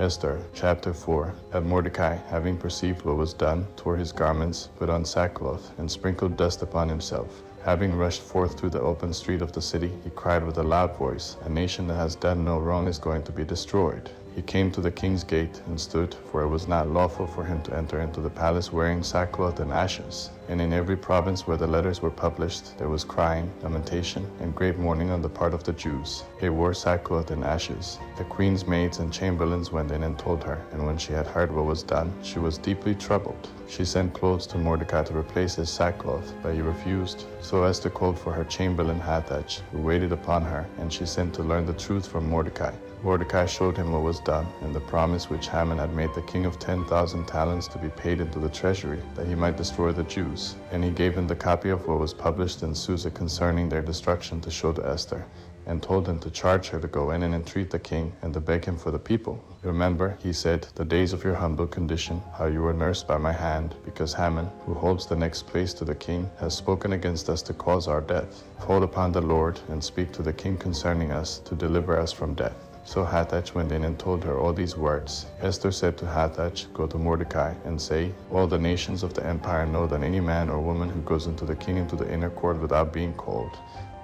Esther chapter 4. And Mordecai, having perceived what was done, tore his garments, put on sackcloth, and sprinkled dust upon himself. Having rushed forth through the open street of the city, he cried with a loud voice, "A nation that has done no wrong is going to be destroyed." He came to the king's gate and stood, for it was not lawful for him to enter into the palace wearing sackcloth and ashes. And in every province where the letters were published, there was crying, lamentation, and great mourning on the part of the Jews. They wore sackcloth and ashes. The queen's maids and chamberlains went in and told her, and when she had heard what was done, she was deeply troubled. She sent clothes to Mordecai to replace his sackcloth, but he refused. So Esther called for her chamberlain Hathach, who waited upon her, and she sent to learn the truth from Mordecai. Mordecai showed him what was done, and the promise which Haman had made the king of 10,000 talents to be paid into the treasury, that he might destroy the Jews. And he gave him the copy of what was published in Susa concerning their destruction to show to Esther, and told him to charge her to go in and entreat the king, and to beg him for the people. "Remember," he said, "the days of your humble condition, how you were nursed by my hand, because Haman, who holds the next place to the king, has spoken against us to cause our death. Hold upon the Lord, and speak to the king concerning us, to deliver us from death." So Hathach went in and told her all these words. Esther said to Hathach, "Go to Mordecai and say, all the nations of the empire know that any man or woman who goes into the king into the inner court without being called,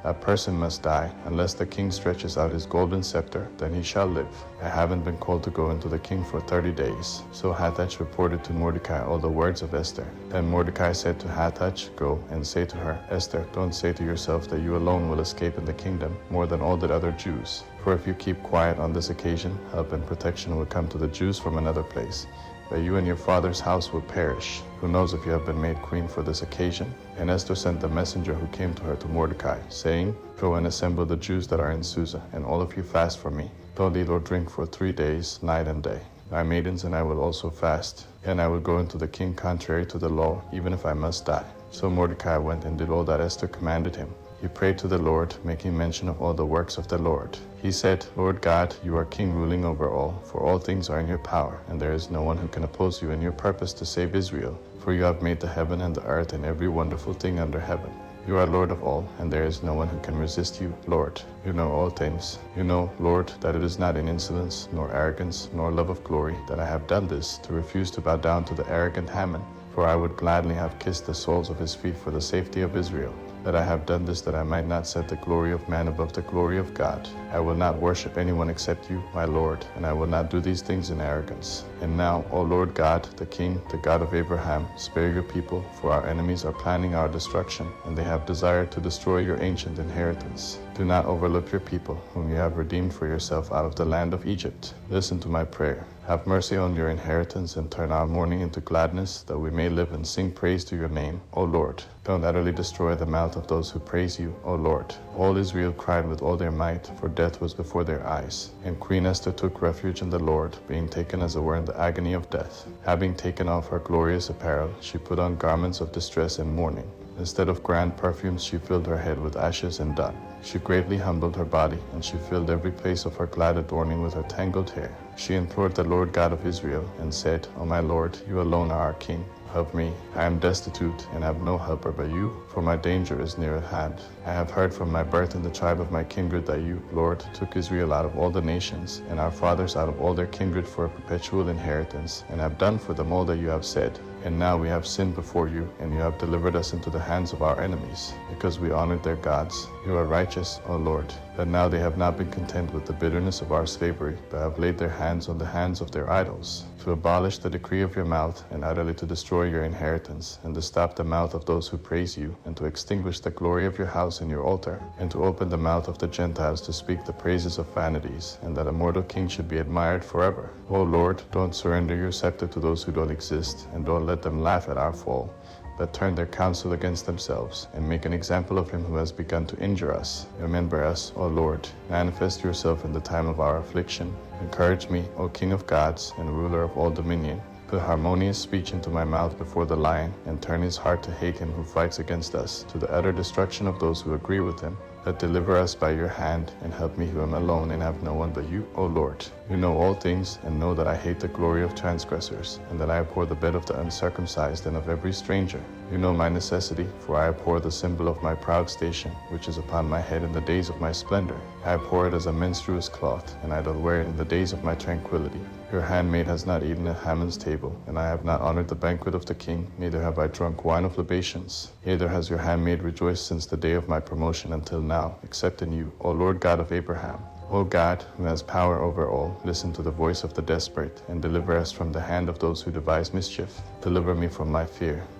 that person must die, unless the king stretches out his golden scepter, then he shall live. I haven't been called to go into the king for 30 days. So Hathach reported to Mordecai all the words of Esther. Then Mordecai said to Hathach, "Go and say to her, Esther, don't say to yourself that you alone will escape in the kingdom more than all the other Jews. For if you keep quiet on this occasion, help and protection will come to the Jews from another place. But you and your father's house will perish. Who knows if you have been made queen for this occasion?" And Esther sent the messenger who came to her to Mordecai, saying, "Go and assemble the Jews that are in Susa, and all of you fast for me. Don't eat or drink for 3 days, night and day. My maidens and I will also fast, and I will go into the king contrary to the law, even if I must die." So Mordecai went and did all that Esther commanded him. He prayed to the Lord, making mention of all the works of the Lord. He said, "Lord God, you are king ruling over all, for all things are in your power, and there is no one who can oppose you in your purpose to save Israel. For you have made the heaven and the earth and every wonderful thing under heaven. You are Lord of all, and there is no one who can resist you, Lord. You know all things. You know, Lord, that it is not in insolence, nor arrogance, nor love of glory, that I have done this, to refuse to bow down to the arrogant Haman. For I would gladly have kissed the soles of his feet for the safety of Israel. That I have done this, that I might not set the glory of man above the glory of God. I will not worship anyone except you, my Lord, and I will not do these things in arrogance. And now, O Lord God, the King, the God of Abraham, spare your people, for our enemies are planning our destruction, and they have desired to destroy your ancient inheritance. Do not overlook your people, whom you have redeemed for yourself out of the land of Egypt. Listen to my prayer. Have mercy on your inheritance, and turn our mourning into gladness, that we may live and sing praise to your name, O Lord. Don't utterly destroy the mouth of those who praise you, O Lord." All Israel cried with all their might, for death was before their eyes. And Queen Esther took refuge in the Lord, being taken as it were in the agony of death. Having taken off her glorious apparel, she put on garments of distress and mourning. Instead of grand perfumes, she filled her head with ashes and dung. She greatly humbled her body, and she filled every place of her glad adorning with her tangled hair. She implored the Lord God of Israel, and said, "O my Lord, you alone are our King. Help me. I am destitute, and have no helper but you, for my danger is near at hand. I have heard from my birth in the tribe of my kindred that you, Lord, took Israel out of all the nations, and our fathers out of all their kindred for a perpetual inheritance, and have done for them all that you have said. And now we have sinned before you, and you have delivered us into the hands of our enemies, because we honored their gods. You are righteous, O Lord, that now they have not been content with the bitterness of our slavery, but have laid their hands on the hands of their idols, to abolish the decree of your mouth, and utterly to destroy your inheritance, and to stop the mouth of those who praise you, and to extinguish the glory of your house and your altar, and to open the mouth of the Gentiles to speak the praises of vanities, and that a mortal king should be admired forever. O Lord, don't surrender your scepter to those who don't exist, and don't let them laugh at our fall, that turn their counsel against themselves, and make an example of him who has begun to injure us. Remember us, O Lord. Manifest yourself in the time of our affliction. Encourage me, O King of gods, and ruler of all dominion. Put harmonious speech into my mouth before the lion, and turn his heart to hate him who fights against us, to the utter destruction of those who agree with him. But deliver us by your hand, and help me who am alone and have no one but you, O Lord. You know all things, and know that I hate the glory of transgressors, and that I abhor the bed of the uncircumcised and of every stranger. You know my necessity, for I abhor the symbol of my proud station, which is upon my head in the days of my splendor. I abhor it as a menstruous cloth, and I doth wear it in the days of my tranquility. Your handmaid has not eaten at Haman's table, and I have not honored the banquet of the king, neither have I drunk wine of libations. Neither has your handmaid rejoiced since the day of my promotion until now, except in you, O Lord God of Abraham. O God, who has power over all, listen to the voice of the desperate, and deliver us from the hand of those who devise mischief. Deliver me from my fear.